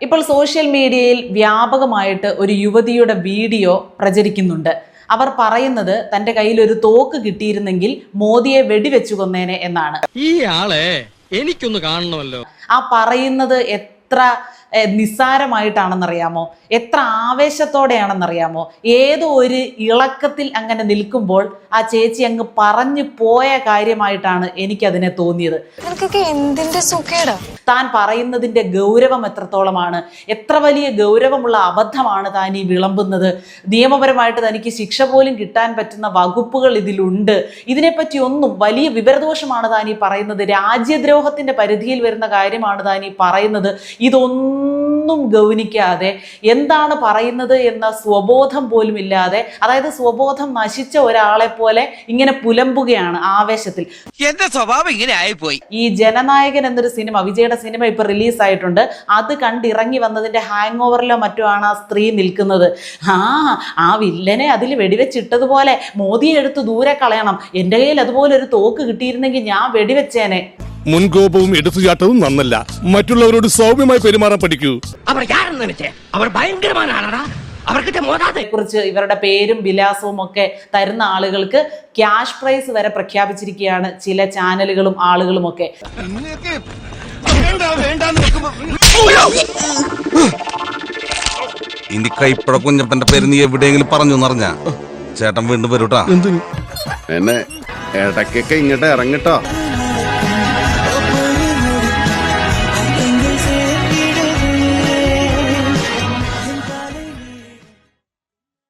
ഇപ്പോൾ സോഷ്യൽ മീഡിയയിൽ വ്യാപകമായിട്ട് ഒരു യുവതിയുടെ വീഡിയോ പ്രചരിക്കുന്നുണ്ട്. അവർ പറയുന്നത് തന്റെ കയ്യിൽ ഒരു തോക്ക് കിട്ടിയിരുന്നെങ്കിൽ മോദിയെ വെടിവെച്ചു കൊന്നേനെ എന്നാണ്. ഈ ആളെ എനിക്കൊന്ന് കാണണമല്ലോ. ആ പറയുന്നത് എത്ര നിസ്സാരമായിട്ടാണെന്നറിയാമോ, എത്ര ആവേശത്തോടെയാണെന്നറിയാമോ. ഏതോ ഒരു ഇളക്കത്തിൽ അങ്ങനെ നിൽക്കുമ്പോൾ ആ ചേച്ചി അങ്ങ് പറഞ്ഞു പോയ കാര്യമായിട്ടാണ് എനിക്കതിനെ തോന്നിയത്. താൻ പറയുന്നതിന്റെ ഗൗരവം എത്രത്തോളമാണ്, എത്ര വലിയ ഗൗരവമുള്ള അബദ്ധമാണ് താൻ ഈ വിളമ്പുന്നത്. നിയമപരമായിട്ട് തനിക്ക് ശിക്ഷ പോലും കിട്ടാൻ പറ്റുന്ന വകുപ്പുകൾ ഇതിലുണ്ട്. ഇതിനെപ്പറ്റി ഒന്നും വലിയ വിവരദോഷമാണ് താൻ ഈ പറയുന്നത്. രാജ്യദ്രോഹത്തിന്റെ പരിധിയിൽ വരുന്ന കാര്യമാണ് താൻ ഈ പറയുന്നത്. ഇതൊന്നും ഗൗനിക്കാതെ എന്താണ് പറയുന്നത് എന്ന സ്വബോധം പോലും ഇല്ലാതെ, അതായത് സ്വബോധം നശിച്ച ഒരാളെ പോലെ ഇങ്ങനെ പുലമ്പുകയാണ് ആവേശത്തിൽ. എന്റെ സ്വഭാവം ഇങ്ങനെ ആയിപ്പോയി. ഈ ജനനായകൻ എന്നൊരു സിനിമ, വിജയുടെ സിനിമ ഇപ്പൊ റിലീസായിട്ടുണ്ട്. അത് കണ്ടിറങ്ങി വന്നതിന്റെ ഹാങ് ഓവറിലോ മറ്റോ ആണ് ആ സ്ത്രീ നിൽക്കുന്നത്. ആ വില്ലനെ അതിൽ വെടിവെച്ചിട്ടതുപോലെ മോദിയെ എടുത്ത് ദൂരെ കളയണം. എന്റെ കയ്യിൽ അതുപോലെ ഒരു തോക്ക് കിട്ടിയിരുന്നെങ്കിൽ ഞാൻ വെടിവെച്ചേനെ. മുൻകോപവും എടുത്തുചാട്ടവും നന്നല്ല. മറ്റുള്ളവരോട് സൗമ്യമായി പെരുമാറാൻ പഠിക്കൂ. കുറിച്ച് ഇവരുടെ പേരും വിലാസവും ഒക്കെ തരുന്ന ആളുകൾക്ക് ക്യാഷ് പ്രൈസ് വരെ പ്രഖ്യാപിച്ചിരിക്കുകയാണ് ചില ചാനലുകളും ആളുകളും ഒക്കെ. ഇനി കൈപ്പഴ കുഞ്ഞപ്പന്റെ പേര് നീ എവിടെയെങ്കിലും പറഞ്ഞു എന്നറിഞ്ഞ ചേട്ടൻ വീണ്ടും വരൂട്ടാ. എന്നെ ഇടയ്ക്കൊക്കെ ഇങ്ങോട്ട് ഇറങ്ങിട്ടോ.